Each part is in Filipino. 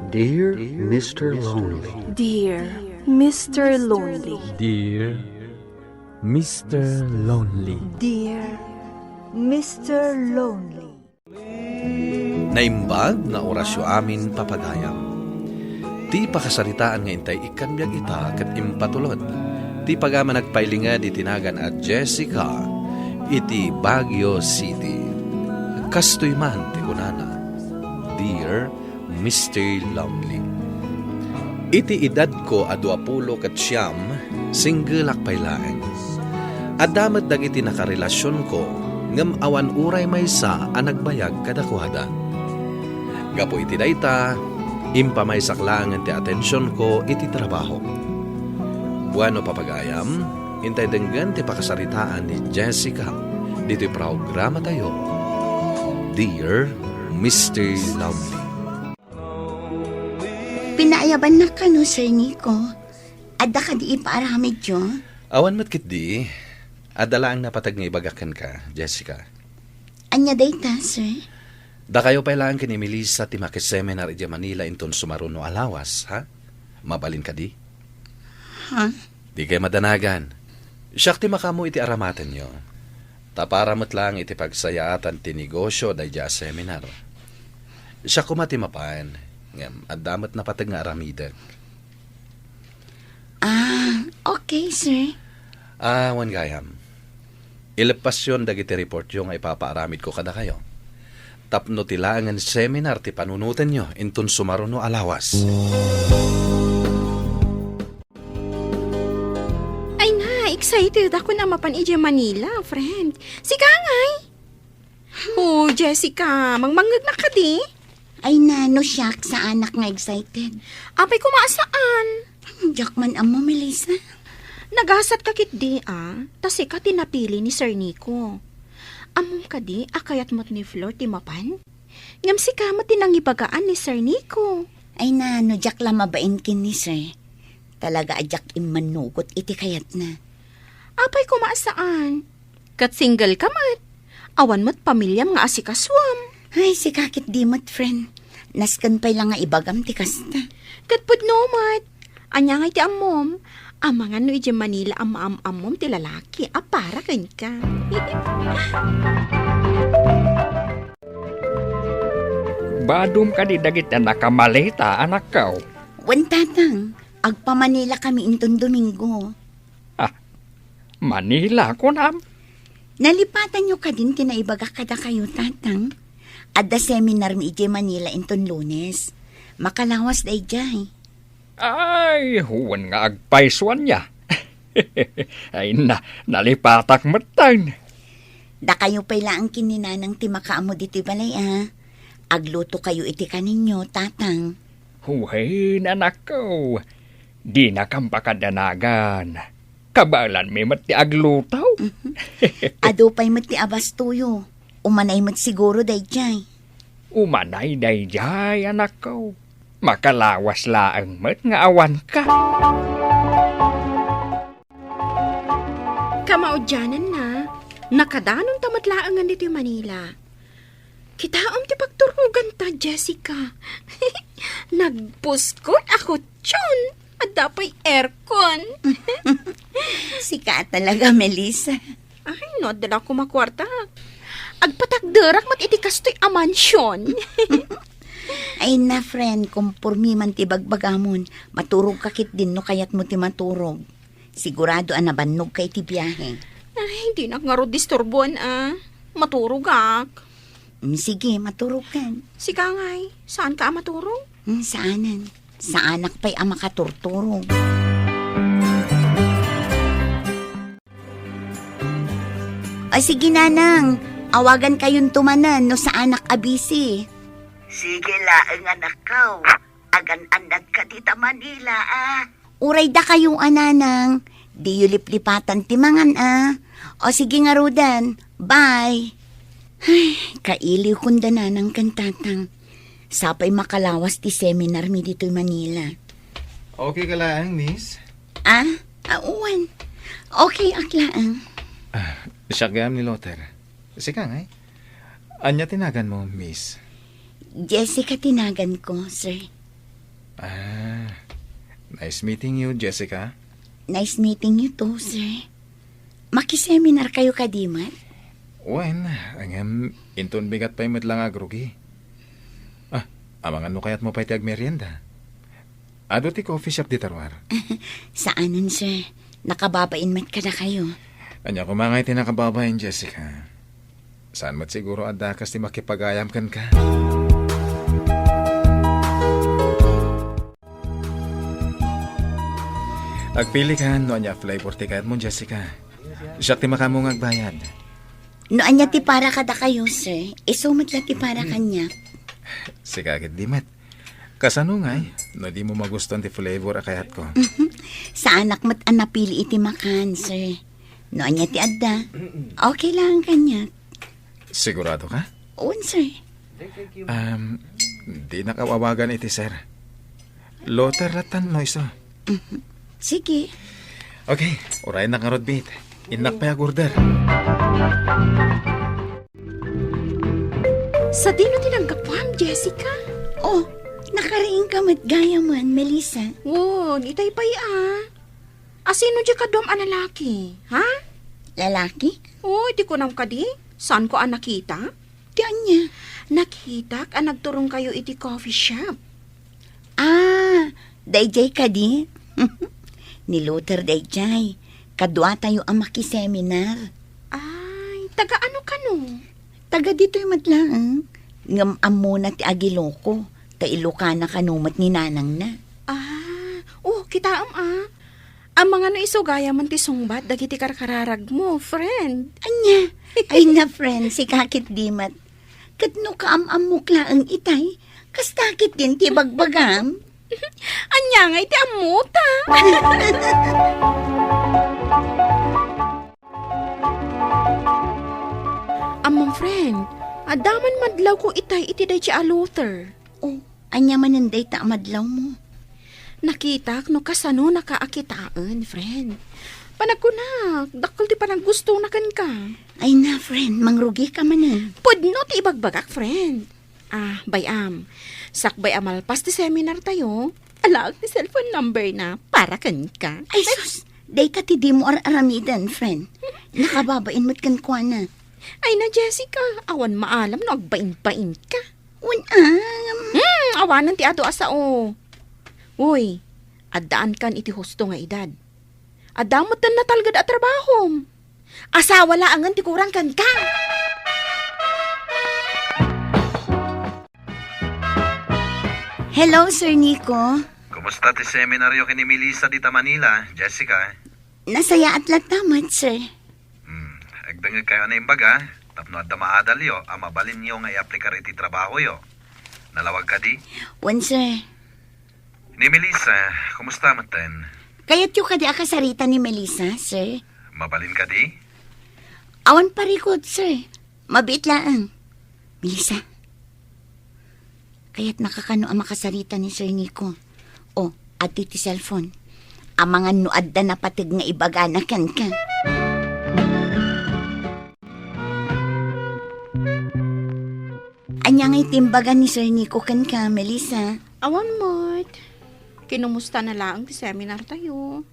Dear Mr. Lonely. Dear Mr. Lonely. Dear Mr. Lonely. Dear Mr. Lonely. Naimbag na orasyo amin papagayam. Ti pakasaritaan nga intay ikanbyag ita kat impatulod. Ti pagama nagpailinga di tinagan at Jessica iti Baguio City. Kastoy man ti kunana. Dear Mr. Lonely. Iti edad ko a 20 ket siyam, single akpailaeng. Adamat dagiti nakarelasyon ko, ngem awan uray maysa a nagbayag kadakwada. Gapo iti dayta, impamaysak lang ti atensyon ko iti trabaho. Buano papagayam, intay denggan ti pakasaritaan ni Jessica, dito'y programa tayo. Dear Mr. Lonely. Pinaayaban na ka no, Sir Nico. Adda ka di ipaaramid yun. Awan matkit di, adala ang napatag nga ibagakan ka, Jessica. Anya dayta, sir? Da kayo pailaan ka ni Melissa ti makiseminar iti Manila inton sumaruno alawas, ha? Mabalin ka di? Ha? Di kayo madanagan. Siyak ti makamu iti aramatan nyo. Taparamot lang iti pagsayaatan ti negosyo da iti seminar. Siyak kumati mapan. Ngam, adamat na patag nga aramidag. Okay, sir. Wan gayam. Ilepasyon dagiti report yung ipapaaramid ko kada kayo. Tapno tilangan seminar ti panunutan nyo inton sumaruno alawas. Ay na, excited ako na mapan ije Manila, friend. Si Kangay. Oh, Jessica, mangmangag na ka di. Ay nano siyak sa anak nga excited. Apay kumaasaan? Jakman amo, Melissa. Nagasat ka kit di tas ka tinapili ni Sir Nico. Among ka di, akayat mo't ni Flor ti mapan? Ngam si kama tinangibagaan ni Sir Nico. Ay nano, jak lamabain kin ni sir. Talaga ajak imanugot iti kayat na. Apay kumaasaan? Kat single ka mat. Awan mo't pamilyam nga asikaswam. Ay, si kakit di mat, friend. Naskan pa'y lang nga ibagam ti kasta. Kat pudnomat. Anya nga iti amom. Amangan no iti Manila amom ti lalaki. Para kan ka. Badum ka di dagit na nakamalita, anak kaw. Wantatang, agpa-Manila kami inton Domingo. Manila ko na. Nalipatan nyo ka din tinaibaga kada kayo, tatang. Adda seminar mi ije Manila inton Lunes. Makalawas day jay. Ay, huwan nga agpaiswan niya. Ay nalipatak matang. Da kayo pala ang kininanang ti makaamo dito'y balay Agluto kayo iti kaninyo, tatang. Huway, anak ko. Di na kang pakadanagan. Kabalan may mati aglutaw. Ado pa'y mati abas tuyo. Umanay mat siguro day jay. Umanay day jay, anak ko. Makalawas laang mat nga awan ka. Kamaudyanan na. Nakadanon tamat laangan dito Manila. Kitaam ti pagturugan ta, Jessica. Nagpuskot ako tyon. At dapay aircon. Sika talaga, Melissa. Ay, no, dala ko makwarta. Agpatagderak mat iti kastoy a mansyon. Ay na, friend, kumpurmi man ti bagbagamon. Maturog kakit din no kayat mo ti maturog. Sigurado nabannog kay ti biyahe. Ay, hindi na nga ro disturbuan Maturog ak. Sige, maturog kan. Si Kangay, saan ka maturog? Saanan? Sa anak pa'y makaturturog. Ay, sige, nanang. Awagan kayong tumanan no sa anak abisi. Sige laeng anak ko. Agan-anak ka dita Manila Uray da kayong ananang. Di yulip-lipatan timangan O sige nga Rodan. Bye. Ay, kailiw kunda nanang kantatang. Sapay makalawas ti seminar mi dito'y Manila. Okay ka lang, miss? Uwan. Okay, aklaan. Siyagam ni Loter. Sika nga Anya tinagan mo, miss? Jessica tinagan ko, sir. Nice meeting you, Jessica. Nice meeting you too, sir. Makiseminar kayo kadimat? Wen, angam, inton bigat pa yung lang agrugi. Amangan no kayat mo pa iti agmerienda. Ado ti coffee shop di tarwar. Saanan, sir? Nakababain mat ka na kayo. Anya kumangay ti nakababayan, Jessica. Saan mat siguro adakas ti makipagayam kan ka? Agpili ka, no anya flavor ti kayat mo, Jessica. Siya ti makamong agbayad. No anya ti para kada kayo, sir. Isumit lang ti para kanya. Sigagit di mat. Kasano ngay, no di mo magustuhan ti flavor akayat ko. Sa anak mat anapili iti makan, sir. No anya ti adda. Okay lang kanya. Sigurado ka? Oo, sir. Di nakawawagan iti sir. Loter ratan no iso. Sige. Okay, uray na karod bit. Inak pa order. Sa dino tinanggapam, Jessica? Oh, nakariing ka matgaya man, Melissa. Wow, itay pa'y Asino di ka dom lalaki? Ha? Lalaki? Oh, di ko nam ka di. Saan ko nakita? Diyan niya. Nakita ka nagturong kayo iti coffee shop. Dayjay ka di? Ni Luther dayjay. Kadwa tayo ang makiseminar. Ay, taga ano ka no? Taga dito'y matlaang. Ngam muna ti agiloko. Ta Ilocana kanumat ni nanang na. Kita Ang mga no isugaya man ti sungbat, dagiti karkararag mo, friend. Anya, ay na friend, si kakit dimat. Katno kaam-am mo klaang itay, kastakit din ti bagbagam. Anya nga iti amuta. Among friend, adaman madlaw ko itay iti day ti Luther. Oh, anya mananday ta madlaw mo. Nakita no kasano nakaakitaan, friend. Panagkunak, dakol ti panag gusto na kan ka. Ay na, friend, mangrugi ka man. Pudno ti ibagbagak, friend. Bayam. Sakbay amalpas ti seminar tayo. Alaag ti cellphone number na para kan ka. Ay sus, day ka ti di mo aramidan, friend. Nakababain mo't kan kwa na. Ay na, Jessica, awan maalam no agbain-bain ka. Awanan ti ato asao. Uy, addaan kan iti husto nga edad. Adamot na natalgad at trabaho. Asawa laangan ti kurang kan ka. Hello, Sir Nico. Kumusta ti seminaryo kini Melissa dita Manila, Jessica? Nasaya at latamat, sir. Agdangag kayo na imbaga, tapno at maadal yo, mabalin yo nga i-aplikar iti trabaho yo. Nalawag ka di? Wan, sir. Ni Melissa, kumusta maten? Kayat yung kadi akasarita ni Melissa, sir. Mabalin ka di? Awan parikot, sir. Mabit lang. Melissa, kaya't nakakano ang makasarita ni Sir Nico. O, at ti cellphone. Amangan no adda na patig nga ibaganakan ka. Anya nga itimbagan ni Sir Nico kan ka, Melissa. Awan mo't. Kinumusta na lang ti seminar tayo.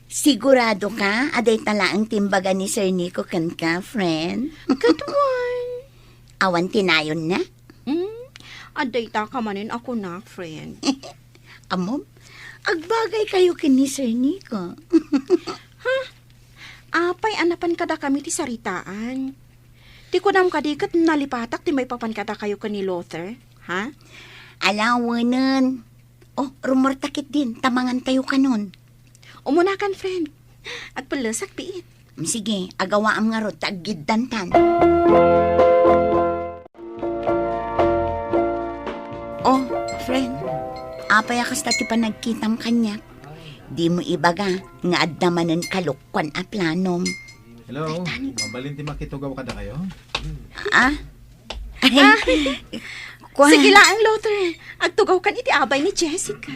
Sigurado ka? Aday talaang timbagan ni Sir Nico kan ka, friend? Katuan. Awan tinayon na? Aday ta ka manin ako na, friend. Amom, agbagay kayo kini Sir Nico. Apay anapan kada kami ti saritaan. Ti ko nam kadikat nalipatak ti may papan kada kayo ka ni Luther. Ha? Alawanan. Oh, rumor takit din. Tamangan tayo ka nun. Umunakan, friend. At palasak piit. Sige, agawa ang nga ro, tagiddantan. Oh, friend. Apay akas tati pa nagkitam kanyak. Di mo ibaga, nga addamanan kalukwan a planom. Hello, mabalin ti makitugaw kada kayo? Kwan. Sige lang, Luther. Agtugaw kan iti abay ni Jessica.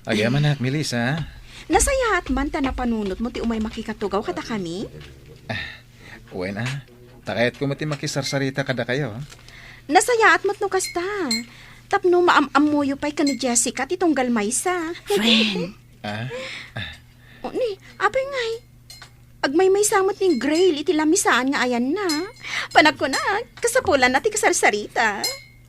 Agyaman at Melissa. Nasaya at man ta na panunot mo ti umay makikatugaw kada kami. Uwe na. Takayat ko mati makisarsarita kada kayo. Nasaya at mat no kasta. Tapno maamamuyo pa'y ka ni Jessica titong galmaysa. Friend, Ah? O ni, apay ngay. Agmay may samot ni Grail iti lamisaan nga ayan na. Panag ko na, kasapulan na ti kasarsarita.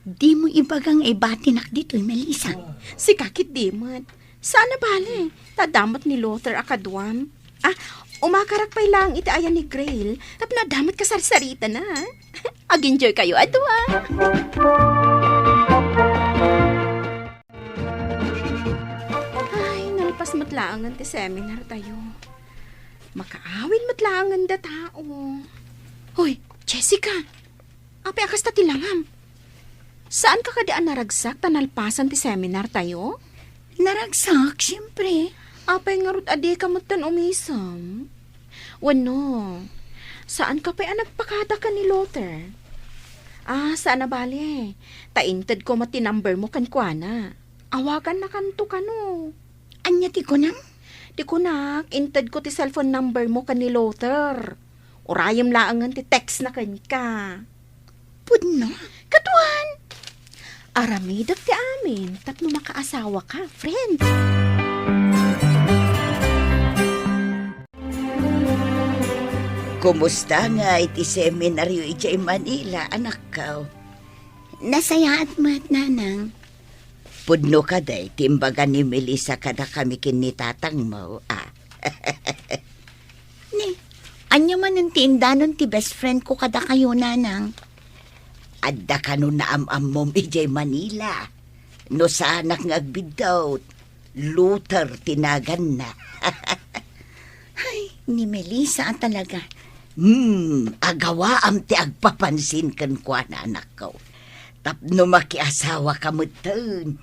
di mo ibagang ibatinak dito'y Melissa. Si kakit dimot. Sana bale, tadamot ni Luther akadwam. Umakarak pa'y lang iti ayan ni Grail. Tap na damot kasarsarita na. Ag-enjoy kayo adwa. Ay, nalpas matlaangan ti seminar tayo. Makaawin matlaangan da tao. Hoy, Jessica. Ape akas ta tilangam. Saan ka kadaan naragsak tanalpasan ti seminar tayo? Naragsak, siyempre. Apay nga rut adi ka matan umisam. Wano, saan ka pa'y nagpakada ka ni Luther? Saan na bali? Tainted ko matinumber mo kan kuana. Awagan na kanto ka no. Anya ti ko nang? Di ko nak, inted ko ti cellphone number mo kan ni Luther. Urayam laangan ti text na ka. Pudno. Katuan! Aramidak ti amin, tapno makaasawa ka, friend. Kumusta nga iti seminaryo iti Manila, anak ka? Nasayaat mo at nanang. Pudno ka day, timbaga ni Melissa kada kami kinitatang mo, Ni, anya man ang tindanon ti best friend ko kada kayo, nanang. Adda ka no naam-am mom iti Manila. No sanak nga agbidaw, Luther tinagan na. Ay, ni Melissa ang talaga. Agawa am ti agpapansin kan kwa na anak ko. Tapno makiasawa ka mo ton.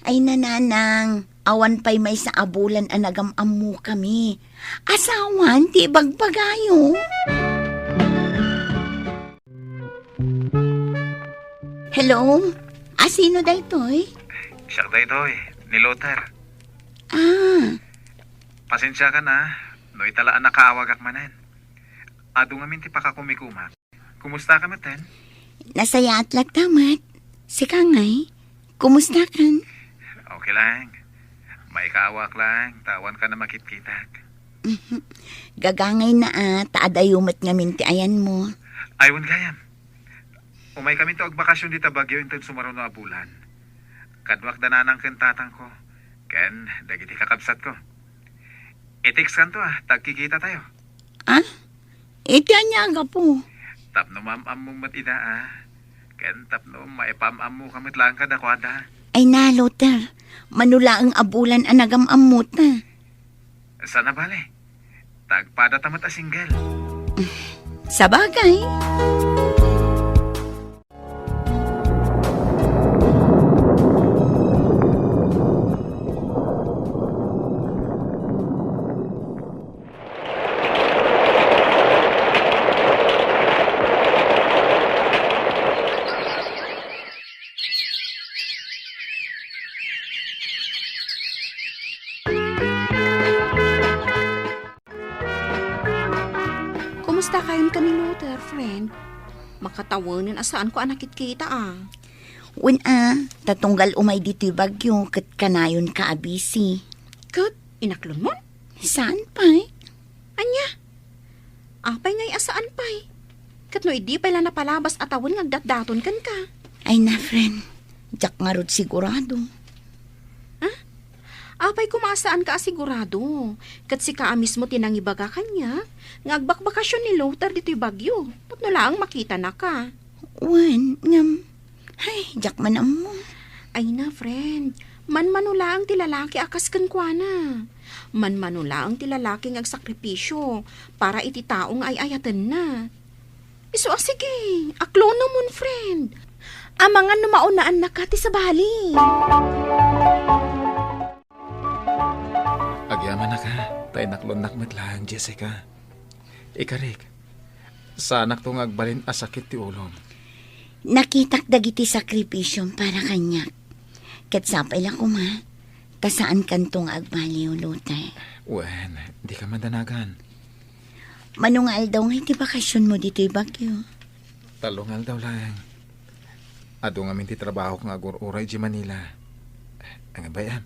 Ay nananang, awan pa'y may sa abulan anagam-am mo kami. Asawan ti bagbagayo. Hello? Sino day toy? Siya da ito ni Luther. Pasensya ka na, no italaan nakaawag akmanan. Ado nga minti pa ka kumikumak. Kumusta ka maten? Nasaya at lagtamat. Si Kangay, kumusta kan? Okay lang. May kaawak lang, tawan ka na makitkitak. Gagangay na taadayumat nga minti ayan mo. Aywan gayam. Umay kami to agbakasyon di Tabagyo intan sumaro na bulan. Kadwak dananang kentatang ko. Ken, dagiti kakabsat ko. I-text kan to tagkikita tayo. Iti anya nga po. Tapno mamam mo matida Ken tapno maipamam mo kamit lang ka dakwada. Ay na, Luther. Manula ang abulan anagam-amot na. Sana bale. Tagpada tamat a single. Sa bagay. Kumusta kayon ka ni Luther, friend? Makatawanan asaan ko anakit kita Tatunggal umay dito'y bagyo kat kanayon ka abisi. Kat, inaklon mo? Saan pa'y? Anya? Apay ngay asaan pa'y? Kat no idi pala napalabas atawan ngagdatdaton kan ka. Ay na, friend. Diyak nga rod sigurado. Apay kumasaan ka asigurado. Kat si ka mismo tinangibaga kanya. Ngagbakbakasyon ni Luther dito'y bagyo. Tapno lang makita na ka. Ngam. Ay, diyak man mo. Ay na, friend. Manmanula ang tilalaki akas kan kwa na. Manmanula ang tilalaki agsakripisyo para iti taong ay ayatan na. Iso sige, aklo naman, friend. Amangan numaunaan na kati sa bali. Agyaman na ka, tayo naklonak matlang, Jessica. Ikarik, sanak tong agbalin asakit ti ulom. Nakitak dagiti sakripisyon para kanyak. Katsapay lang kuma. Kasaan kantong agbaliw, Luther? Wen, di ka mandanagan. Manungal daw nga iti bakasyon mo dito'y bagyo. Talungal daw lang. Ado nga minti trabaho nga agur-uray di Manila. Ang bayam,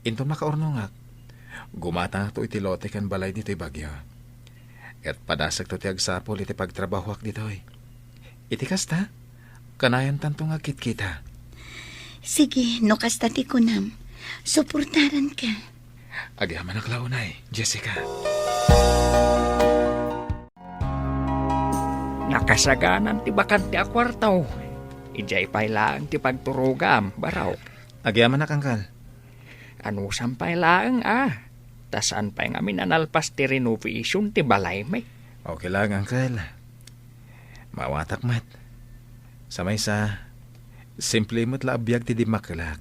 into makaornongak. Gumata nga to itilote kan balay dito'y Bagyo. At padasag to ti agsapol iti pagtrabahwak dito'y. Iti kasta, kanayan tanto nga kit-kita. Sige, no kasta ti kunam. Suportaran ka. Agyaman ang launay, Jessica. Nakasaganan ti bakan ti akwartaw. Ijay pailaang ti pagturugam, baraw. Agyaman na kangkal. Ano sampay laang Tasan pa nga minanalpas ti renovation ti balay may. Okay lang, Uncle. Mawatak mat. Sa may sa, simple mo't laabiyag ti di makalak.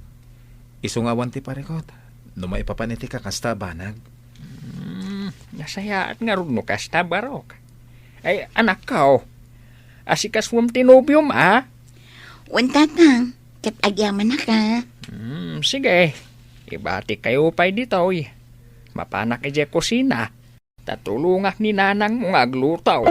Isungawan ti parikot. No maipapaniti ka kasta banag. Nasayaat nga rin no kasta barok. Ay, anak ka asikas mong tinubium Wantatang, kat agyaman na ka. Sige, ibati kayo pa'y dito'y. Mapanak ije kusina. Tatulungak ni nanang mong aglutaw.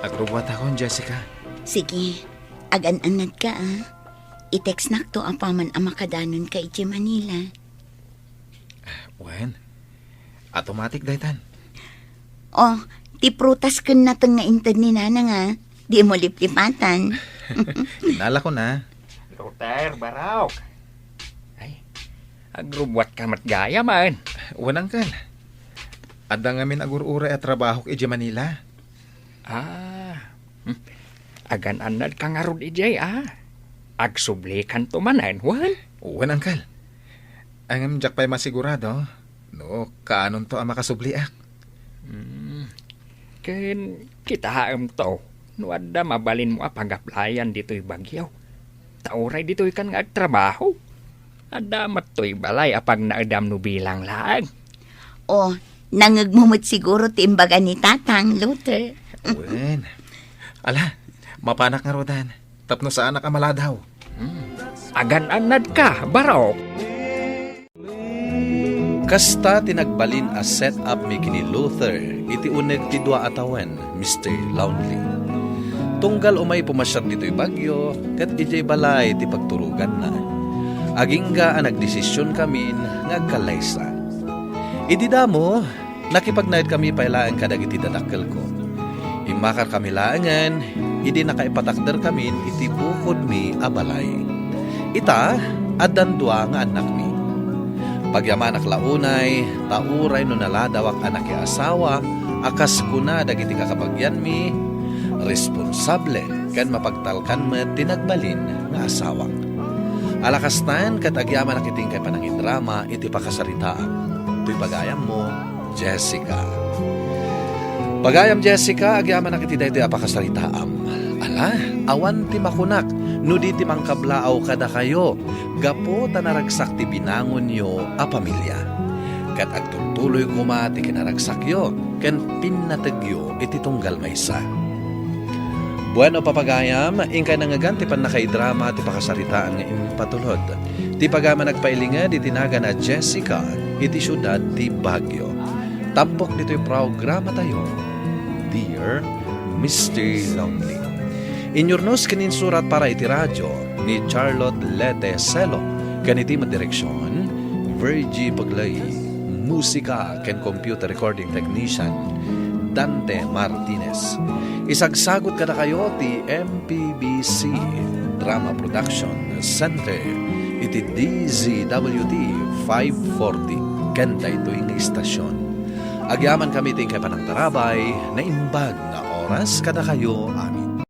Agrubwat akong, Jessica. Sige, agan-anad ka I-text nak to apaman ang makadanon ka iti Manila. Wen, automatic daytan. Oh, ti prutas kun na nga intad ni nanang Di mo liplipatan. Inala ko na. Luther, baraw. Ay, agrubwat ka matgaya man. Wen, Uncle. Adda ngamin agur-uray at trabaho iti Manila. Agan-anad ka nga ron ijay Agsublikan to manan, wan? Wen, Uncle. Ang jak pa'y masigurado. No, kaanon to ang makasubliak. Ken kita haam to. No adda mabalin mo pagaplayan dito'y Bagyaw. Tauray dito'y kan nga agtrabaho. Adda mato'y balay apag naadam no bilang laang. Oh, nangagmumot siguro ti imbaga ni Tatang, Luther. Wen. Ala, mapanak nga rodan. Tapno sa anak amaladaw. Agan-anad ka, baraw. Kasta tinagbalin a set up mi kini Luther, iti uneg ti dua atawan, Mr. Lonely. Tunggal umay pumasyat dito'y Bagyo, kat ijay balay ti pagturugan na. Agingga ang nagdesisyon kami ngagkalaysa. Idi damo, nakipagnayad kami pailaan kadag iti dadakkel ko. Imakar kami laangan, idi nakaipatakder kami iti bukod mi abalay. Ita, adan dua nga anak mi. Pagyamanak launay, tauray no naladawak anak ya asawa, akas kuna dagiti kakabagyan mi, responsable kan mapagtalkan met tinagbalin nga asawa. Alakastan kat agyaman nakiting kay panangin drama iti pakasaritaan. Ito'y pagayam mo, Jessica. Pagayam Jessica, agyaman nakiti daytoy apakasaritaam. Ala, awan ti makunak, no di ti mangkablaaw kada kayo, gapo tanaragsak ti binangon yo a pamilya. Kat agtutuloy kuma ti kinaragsak yo, ken pinnatagyo iti tunggal maysa. Bueno papagayam, ingkay nangagan ti panakaidrama ti pakasaritaan nga impatulod. Ti pagama nagpailinga di tinaga na Jessica, iti syudad ti Bagyo. Tampok dito'y programa tayo, Dear Mr. Lonely. Inyornos kanin surat para iti radyo ni Charlotte Lete Celo. Kaniti madireksyon, Virgie Paglay. Musika ken computer recording technician, Dante Martinez. Isagsagot kada kayo ti MPBC Drama Production Center. Iti DZWT 540. Kanta ito'y nga istasyon. Agyaman kami ting kay panang tarabay na imbag na oras kada kayo